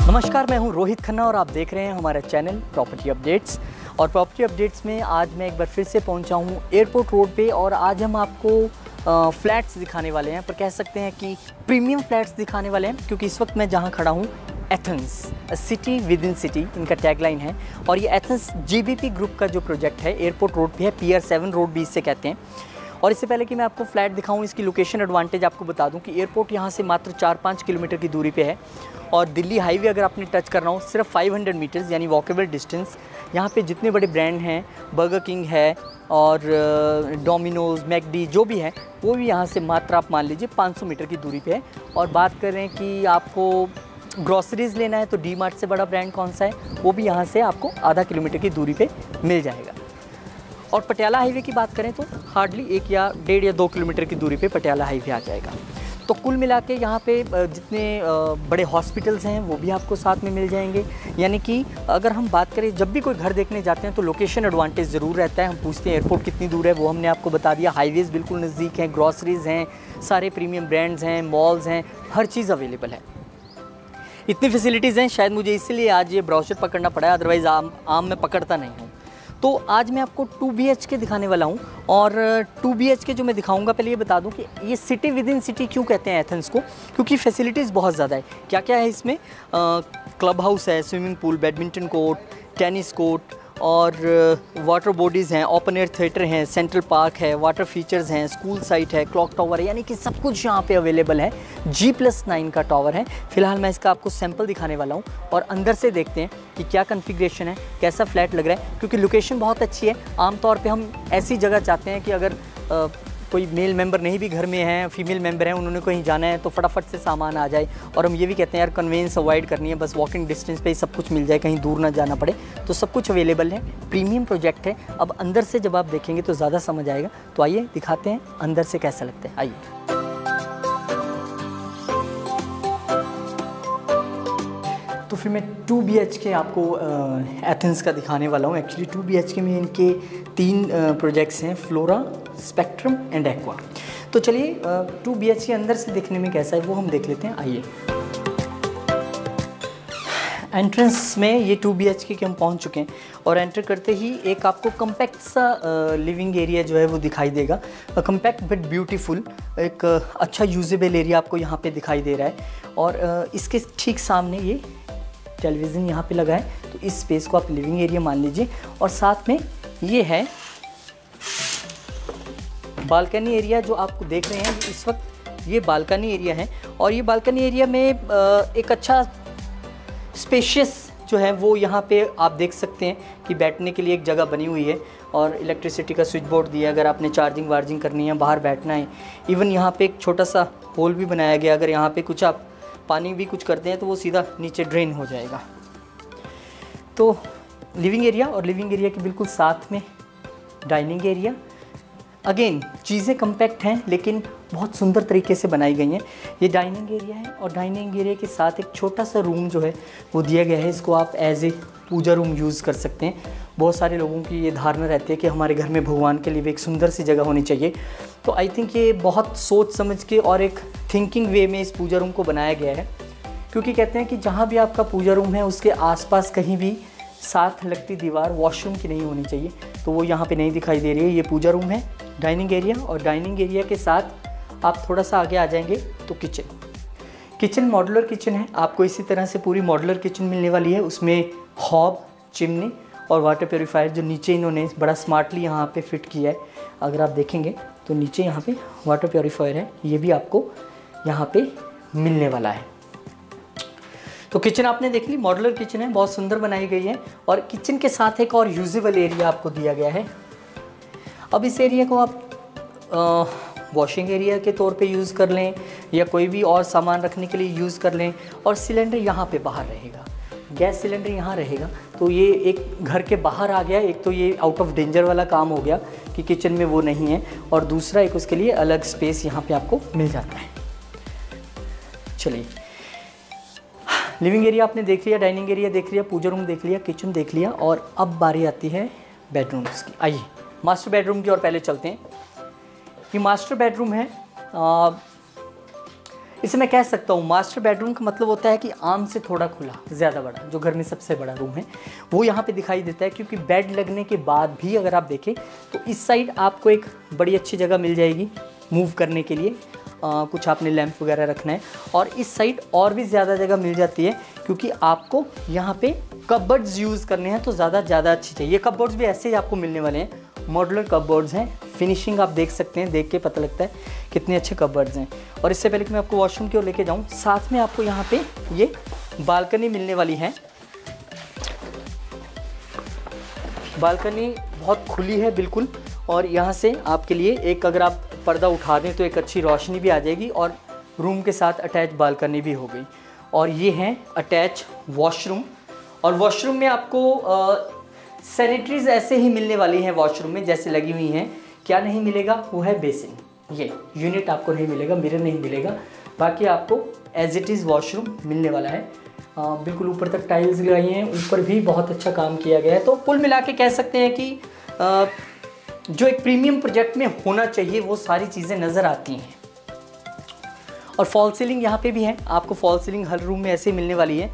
नमस्कार, मैं हूं रोहित खन्ना और आप देख रहे हैं हमारा चैनल प्रॉपर्टी अपडेट्स। और प्रॉपर्टी अपडेट्स में आज मैं एक बार फिर से पहुंचा हूं एयरपोर्ट रोड पे और आज हम आपको फ्लैट्स दिखाने वाले हैं, पर कह सकते हैं कि प्रीमियम फ्लैट्स दिखाने वाले हैं, क्योंकि इस वक्त मैं जहां खड़ा हूं Athens city with in city इनका टैगलाइन है। और ये एथेंस जीबीपी ग्रुप का जो प्रोजेक्ट है एयरपोर्ट रोड पे है, पियर 7 रोड भी इससे कहते हैं। और इससे पहले कि मैं आपको फ्लैट दिखाऊं, इसकी लोकेशन एडवांटेज आपको बता दूं कि एयरपोर्ट यहां से मात्र 4-5 किलोमीटर की दूरी पे है और दिल्ली हाईवे अगर आपने टच करना हो सिर्फ 500 मीटर्स यानी वॉकेबल डिस्टेंस। यहाँ पे जितने बड़े ब्रांड हैं, बर्गर किंग है और डोमिनोज, मैकडी जो भी है, वो भी यहाँ से मात्र आप मान लीजिए 500 मीटर की दूरी पे है। और बात करें कि आपको ग्रॉसरीज़ लेना है तो डी मार्ट से बड़ा ब्रांड कौन सा है, वो भी यहाँ से आपको आधा किलोमीटर की दूरी पे मिल जाएगा। और पटियाला हाईवे की बात करें तो हार्डली 1 या 1.5 या 2 किलोमीटर की दूरी पे पटियाला हाईवे आ जाएगा। तो कुल मिला के यहाँ पे जितने बड़े हॉस्पिटल्स हैं वो भी आपको साथ में मिल जाएंगे। यानी कि अगर हम बात करें, जब भी कोई घर देखने जाते हैं तो लोकेशन एडवांटेज ज़रूर रहता है। हम पूछते हैं एयरपोर्ट कितनी दूर है, वो हमने आपको बता दिया। हाईवेज़ बिल्कुल नज़दीक हैं, ग्रॉसरीज़ हैं, सारे प्रीमियम ब्रांड्स हैं, मॉल्स हैं, हर चीज़ अवेलेबल है। इतनी फैसिलिटीज़ हैं, शायद मुझे इसलिए आज ये ब्राउचर पकड़ना पड़ा है, अदरवाइज़ आम मैं पकड़ता नहीं हूँ। तो आज मैं आपको 2 BHK दिखाने वाला हूँ। और 2 BHK जो मैं दिखाऊंगा, पहले ये बता दूँ कि ये सिटी विद इन सिटी क्यों कहते हैं एथेंस को, क्योंकि फैसिलिटीज़ बहुत ज़्यादा है। क्या क्या है इसमें? क्लब हाउस है, swimming pool, badminton court, tennis court और वाटर बॉडीज़ हैं, ओपन एयर थिएटर हैं, सेंट्रल पार्क है, वाटर फीचर्स हैं, स्कूल साइट है, क्लॉक टावर है, यानी कि सब कुछ यहाँ पे अवेलेबल है। G+9 का टावर है। फिलहाल मैं इसका आपको सैंपल दिखाने वाला हूँ और अंदर से देखते हैं कि क्या कॉन्फ़िगरेशन है, कैसा फ्लैट लग रहा है, क्योंकि लोकेशन बहुत अच्छी है। आमतौर पे हम ऐसी जगह चाहते हैं कि अगर कोई मेल मेंबर नहीं भी घर में है, फीमेल मेंबर हैं, उन्होंने कहीं जाना है तो फटाफट से सामान आ जाए। और हम ये भी कहते हैं यार कन्वेंस अवॉइड करनी है, बस वॉकिंग डिस्टेंस पे ही सब कुछ मिल जाए, कहीं दूर ना जाना पड़े। तो सब कुछ अवेलेबल है, प्रीमियम प्रोजेक्ट है। अब अंदर से जब आप देखेंगे तो ज़्यादा समझ आएगा। तो आइए दिखाते हैं अंदर से कैसा लगता है, आइए। तो फिर मैं 2 BHK आपको एथेंस का दिखाने वाला हूँ। एक्चुअली 2 BHK में इनके 3 प्रोजेक्ट्स हैं, फ्लोरा, स्पेक्ट्रम एंड एक्वा। तो चलिए 2 BHK अंदर से देखने में कैसा है वो हम देख लेते हैं, आइए। एंट्रेंस में ये 2 BHK के हम पहुंच चुके हैं और एंटर करते ही एक आपको कम्पैक्ट सा लिविंग एरिया जो है वो दिखाई देगा। कम्पैक्ट बट ब्यूटीफुल, एक अच्छा यूजेबल एरिया आपको यहाँ पे दिखाई दे रहा है। और इसके ठीक सामने ये टेलीविज़न यहाँ पे लगा है, तो इस स्पेस को आप लिविंग एरिया मान लीजिए। और साथ में ये है बालकनी एरिया जो आपको देख रहे हैं इस वक्त, ये बालकनी एरिया है। और ये बालकनी एरिया में एक अच्छा स्पेशियस जो है वो यहाँ पे आप देख सकते हैं कि बैठने के लिए एक जगह बनी हुई है और इलेक्ट्रिसिटी का स्विच बोर्ड दिया है अगर आपने चार्जिंग वार्जिंग करनी है, बाहर बैठना है। इवन यहाँ पे एक छोटा सा होल भी बनाया गया, अगर यहाँ पे कुछ आप पानी भी कुछ करते हैं तो वो सीधा नीचे ड्रेन हो जाएगा। तो लिविंग एरिया और लिविंग एरिया के बिल्कुल साथ में डाइनिंग एरिया। अगेन चीज़ें कम्पैक्ट हैं लेकिन बहुत सुंदर तरीके से बनाई गई हैं। ये डाइनिंग एरिया है और डाइनिंग एरिया के साथ एक छोटा सा रूम जो है वो दिया गया है। इसको आप as a puja room use कर सकते हैं। बहुत सारे लोगों की ये धारणा रहती है कि हमारे घर में भगवान के लिए भी एक सुंदर सी जगह होनी चाहिए। तो आई थिंक ये बहुत सोच समझ के और एक थिंकिंग वे में इस पूजा रूम को बनाया गया है, क्योंकि कहते हैं कि जहाँ भी आपका पूजा रूम है उसके आसपास कहीं भी साथ लगती दीवार वॉशरूम की नहीं होनी चाहिए। तो वो यहाँ पे नहीं दिखाई दे रही है। ये पूजा रूम है, डाइनिंग एरिया, और डाइनिंग एरिया के साथ आप थोड़ा सा आगे आ जाएंगे तो किचन मॉड्यूलर किचन है। आपको इसी तरह से पूरी मॉड्यूलर किचन मिलने वाली है। उसमें हॉब, चिमनी और वाटर प्योरीफायर जो नीचे इन्होंने बड़ा स्मार्टली यहाँ पे फिट किया है। अगर आप देखेंगे तो नीचे यहाँ पे वाटर प्योरीफायर है, ये भी आपको यहाँ पे मिलने वाला है। तो किचन आपने देख ली, मॉड्यूलर किचन है, बहुत सुंदर बनाई गई है। और किचन के साथ एक और यूजेबल एरिया आपको दिया गया है। अब इस एरिया को आप वॉशिंग एरिया के तौर पे यूज़ कर लें या कोई भी और सामान रखने के लिए यूज़ कर लें। और सिलेंडर यहाँ पे बाहर रहेगा, गैस सिलेंडर यहाँ रहेगा, तो ये एक घर के बाहर आ गया। एक तो ये आउट ऑफ डेंजर वाला काम हो गया कि किचन में वो नहीं है, और दूसरा एक उसके लिए अलग स्पेस यहाँ पे आपको मिल जाता है। चलिए, लिविंग एरिया आपने देख लिया, डाइनिंग एरिया देख लिया, पूजा रूम देख लिया, किचन देख लिया, और अब बारी आती है बेडरूम्स की। आइए मास्टर बेडरूम की और पहले चलते हैं। ये मास्टर बेडरूम है। इसे मैं कह सकता हूँ मास्टर बेडरूम का मतलब होता है कि आम से थोड़ा खुला, ज़्यादा बड़ा, जो घर में सबसे बड़ा रूम है वो यहाँ पे दिखाई देता है। क्योंकि बेड लगने के बाद भी अगर आप देखें तो इस साइड आपको एक बड़ी अच्छी जगह मिल जाएगी मूव करने के लिए, कुछ आपने लैंप वगैरह रखना है। और इस साइड और भी ज़्यादा जगह मिल जाती है क्योंकि आपको यहाँ पे कपबोर्ड्स यूज़ करने हैं तो ज़्यादा अच्छी चाहिए। ये कपबोर्ड्स भी ऐसे ही आपको मिलने वाले हैं, मॉड्यूलर कपबोर्ड्स हैं। फिनिशिंग आप देख सकते हैं, देख के पता लगता है कितने अच्छे कपबोर्ड्स हैं। और इससे पहले कि मैं आपको वॉशरूम की ओर लेके जाऊँ, साथ में आपको यहाँ पे ये बालकनी मिलने वाली है। बालकनी बहुत खुली है बिल्कुल, और यहाँ से आपके लिए एक, अगर आप पर्दा उठा दें तो एक अच्छी रोशनी भी आ जाएगी, और रूम के साथ अटैच बालकनी भी हो गई। और ये है अटैच वॉशरूम, और वॉशरूम में आपको सैनिटरीज ऐसे ही मिलने वाली हैं वॉशरूम में जैसे लगी हुई हैं। क्या नहीं मिलेगा वो है बेसिन, ये यूनिट आपको नहीं मिलेगा, मिरर नहीं मिलेगा, बाकी आपको एज इट इज़ वॉशरूम मिलने वाला है। बिल्कुल ऊपर तक टाइल्स लगाई हैं, ऊपर भी बहुत अच्छा काम किया गया है। तो कुल मिला के कह सकते हैं कि जो एक प्रीमियम प्रोजेक्ट में होना चाहिए वो सारी चीज़ें नज़र आती हैं। और फॉल सीलिंग यहाँ पे भी है, आपको फॉल सीलिंग हर रूम में ऐसे ही मिलने वाली है।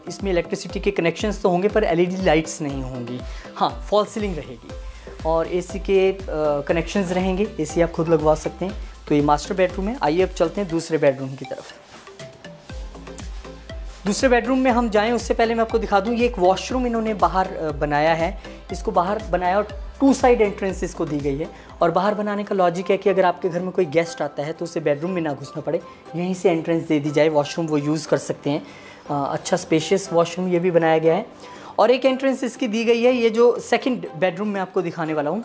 इसमें इलेक्ट्रिसिटी के कनेक्शंस तो होंगे पर एलईडी लाइट्स नहीं होंगी। हाँ, फॉल सीलिंग रहेगी, और एसी के कनेक्शंस रहेंगे, एसी आप खुद लगवा सकते हैं। तो ये मास्टर बेडरूम है। आइए अब चलते हैं दूसरे बेडरूम की तरफ। दूसरे बेडरूम में हम जाएं उससे पहले मैं आपको दिखा दूं, ये एक वॉशरूम इन्होंने बाहर बनाया है। इसको बाहर बनाया और 2 साइड एंट्रेंस इसको दी गई है। और बाहर बनाने का लॉजिक है कि अगर आपके घर में कोई गेस्ट आता है तो उसे बेडरूम में ना घुसना पड़े, यहीं से एंट्रेंस दे दी जाए, वॉशरूम वो यूज़ कर सकते हैं। अच्छा स्पेशियस वॉशरूम ये भी बनाया गया है। और एक एंट्रेंस इसकी दी गई है, ये जो सेकंड बेडरूम में आपको दिखाने वाला हूँ,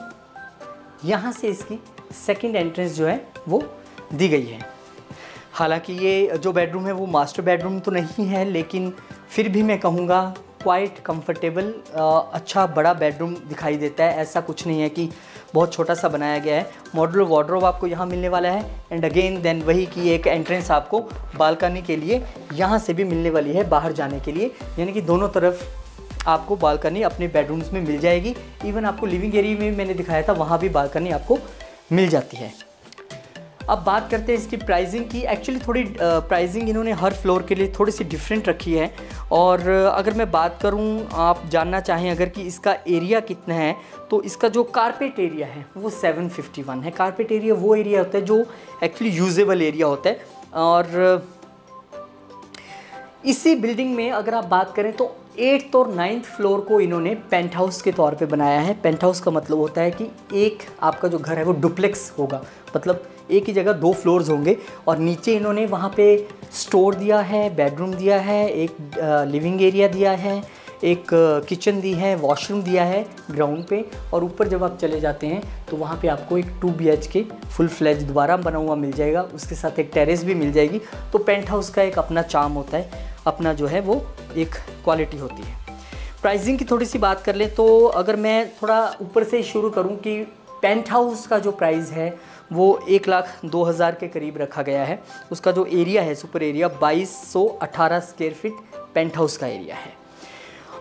यहाँ से इसकी सेकंड एंट्रेंस जो है वो दी गई है। हालांकि ये जो बेडरूम है वो मास्टर बेडरूम तो नहीं है, लेकिन फिर भी मैं कहूँगा क्वाइट कंफर्टेबल, अच्छा बड़ा बेडरूम दिखाई देता है। ऐसा कुछ नहीं है कि बहुत छोटा सा बनाया गया है। मॉड्यूलर वार्डरोब आपको यहाँ मिलने वाला है, एंड अगेन देन वही कि एक एंट्रेंस आपको बालकनी के लिए यहाँ से भी मिलने वाली है बाहर जाने के लिए, यानी कि दोनों तरफ आपको बालकनी अपने बेडरूम्स में मिल जाएगी। इवन आपको लिविंग एरिया में मैंने दिखाया था, वहाँ भी बालकनी आपको मिल जाती है। अब बात करते हैं इसकी प्राइसिंग की। एक्चुअली थोड़ी प्राइसिंग इन्होंने हर फ्लोर के लिए थोड़ी सी डिफरेंट रखी है। और अगर मैं बात करूं, आप जानना चाहें अगर कि इसका एरिया कितना है, तो इसका जो कारपेट एरिया है वो 751 है। कारपेट एरिया वो एरिया होता है जो एक्चुअली यूजेबल एरिया होता है। और इसी बिल्डिंग में अगर आप बात करें तो 8th और 9th फ्लोर को इन्होंने पेंट हाउस के तौर पे बनाया है। पेंट हाउस का मतलब होता है कि एक आपका जो घर है वो डुप्लेक्स होगा, मतलब एक ही जगह 2 फ्लोर्स होंगे। और नीचे इन्होंने वहाँ पे स्टोर दिया है, बेडरूम दिया है, एक लिविंग एरिया दिया है, एक किचन दी है, वॉशरूम दिया है ग्राउंड पे। और ऊपर जब आप चले जाते हैं तो वहाँ पे आपको एक 2 BHK फुल फ्लैज दोबारा बना हुआ मिल जाएगा, उसके साथ एक टेरेस भी मिल जाएगी। तो पेंट हाउस का एक अपना चार्म होता है, अपना जो है वो एक क्वालिटी होती है। प्राइसिंग की थोड़ी सी बात कर लें तो अगर मैं थोड़ा ऊपर से शुरू करूं कि पेंट हाउस का जो प्राइस है वो 1,02,000 के करीब रखा गया है। उसका जो एरिया है, super area 2218 square feet penthouse का एरिया है।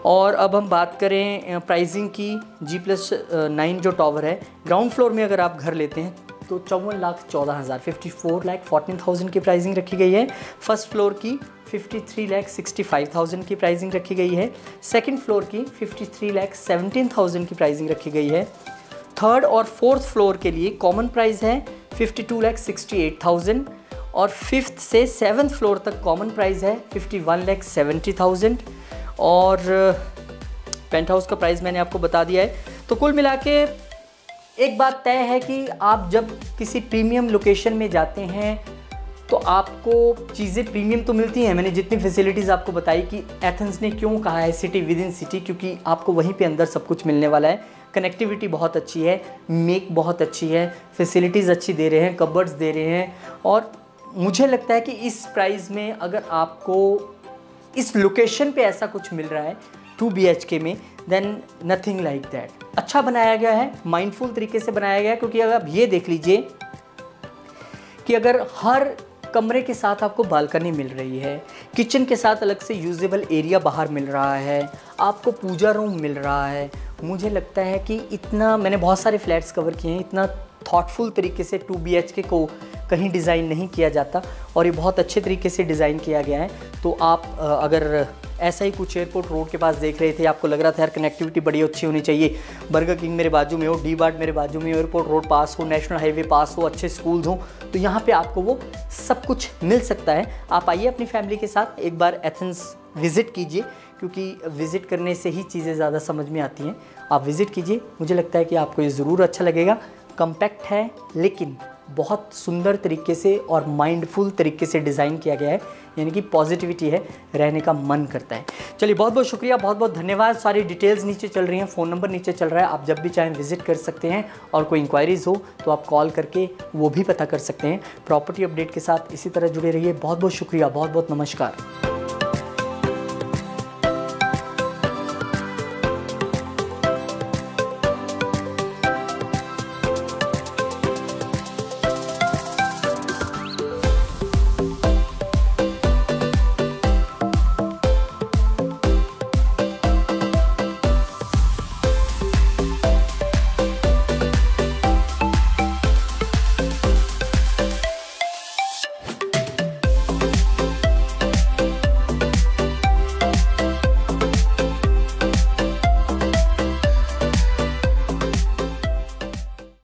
और अब हम बात करें प्राइसिंग की, G+9 जो टावर है, ग्राउंड फ्लोर में अगर आप घर लेते हैं तो 54,14,000 54,14,000 की प्राइसिंग रखी गई है। फर्स्ट फ्लोर की 53,65,000 की प्राइसिंग रखी गई है। सेकंड फ्लोर की 53,17,000 की प्राइसिंग रखी गई है। थर्ड और फोर्थ फ्लोर के लिए कॉमन प्राइस है 52,68,000 और फिफ्थ से 7th फ्लोर तक कॉमन प्राइस है 51,70,000 और पेंट हाउस का प्राइस मैंने आपको बता दिया है। तो कुल मिला के एक बात तय है कि आप जब किसी प्रीमियम लोकेशन में जाते हैं तो आपको चीज़ें प्रीमियम तो मिलती हैं। मैंने जितनी फैसिलिटीज़ आपको बताई कि एथेंस ने क्यों कहा है सिटी विद इन सिटी, क्योंकि आपको वहीं पे अंदर सब कुछ मिलने वाला है। कनेक्टिविटी बहुत अच्छी है, मेक बहुत अच्छी है, फैसिलिटीज़ अच्छी दे रहे हैं, कबर्ड्स दे रहे हैं। और मुझे लगता है कि इस प्राइस में अगर आपको इस लोकेशन पे ऐसा कुछ मिल रहा है 2 BHK में, देन नथिंग लाइक दैट। अच्छा बनाया गया है, माइंडफुल तरीके से बनाया गया है, क्योंकि अगर आप ये देख लीजिए कि अगर हर कमरे के साथ आपको बालकनी मिल रही है, किचन के साथ अलग से यूजेबल एरिया बाहर मिल रहा है, आपको पूजा रूम मिल रहा है। मुझे लगता है कि इतना, मैंने बहुत सारे फ्लैट्स कवर किए हैं, इतना थॉटफुल तरीके से 2 BHK को कहीं डिज़ाइन नहीं किया जाता और ये बहुत अच्छे तरीके से डिज़ाइन किया गया है। तो आप अगर ऐसा ही कुछ एयरपोर्ट रोड के पास देख रहे थे, आपको लग रहा था यार कनेक्टिविटी बड़ी अच्छी होनी चाहिए, बर्गर किंग मेरे बाजू में हो, डी मार्ट मेरे बाजू में हो, एयरपोर्ट रोड पास हो, नेशनल हाईवे पास हो, अच्छे स्कूल्स हो, तो यहाँ पे आपको वो सब कुछ मिल सकता है। आप आइए अपनी फैमिली के साथ एक बार एथेंस विज़िट कीजिए, क्योंकि विज़िट करने से ही चीज़ें ज़्यादा समझ में आती हैं। आप विज़िट कीजिए, मुझे लगता है कि आपको ये ज़रूर अच्छा लगेगा। कम्पैक्ट है लेकिन बहुत सुंदर तरीके से और माइंडफुल तरीके से डिज़ाइन किया गया है, यानी कि पॉजिटिविटी है, रहने का मन करता है। चलिए, बहुत बहुत शुक्रिया, बहुत बहुत धन्यवाद। सारी डिटेल्स नीचे चल रही हैं, फ़ोन नंबर नीचे चल रहा है, आप जब भी चाहें विज़िट कर सकते हैं और कोई इंक्वायरीज़ हो तो आप कॉल करके वो भी पता कर सकते हैं। प्रॉपर्टी अपडेट के साथ इसी तरह जुड़े रहिए। बहुत बहुत शुक्रिया, बहुत बहुत नमस्कार।